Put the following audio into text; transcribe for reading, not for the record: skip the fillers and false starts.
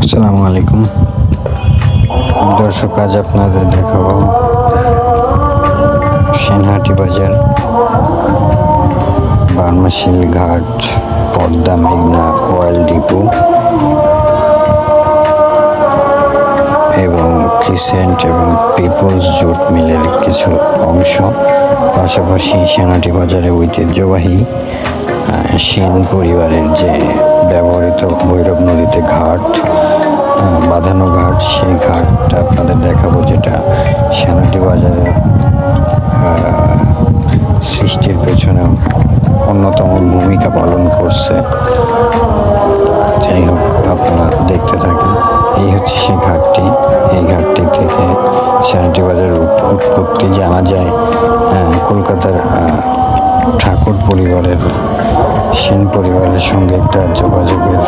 আসসালামু আলাইকুম দর্শক, আজ আপনাদের দেখাবো সেনহাটি বাজার, বার্মাশিল ঘাট, পদ্মা মেঘনা অয়েল ডিপো এবং ক্রিসেন্ট এবং পিপলস জুট মিলের কিছু অংশ। পাশাপাশি সেনহাটি বাজারে ঐতিহ্যবাহী সেন পরিবারের যে ব্যবহৃত ভৈরব নদীতে ঘাট, বাঁধানো ঘাট, সেই ঘাটটা আপনাদের দেখাবো, যেটা সেনহাটি বাজারের সৃষ্টির পেছনে অন্যতম ভূমিকা পালন করছে। যাই হোক, আপনারা দেখতে থাকেন। এই হচ্ছে সেই ঘাটটি। এই ঘাটটি থেকে সেনহাটি বাজারের উৎপত্তি জানা যায়। কলকাতার ঠাকুর পরিবারের, সেন পরিবারের সঙ্গে একটা যোগাযোগের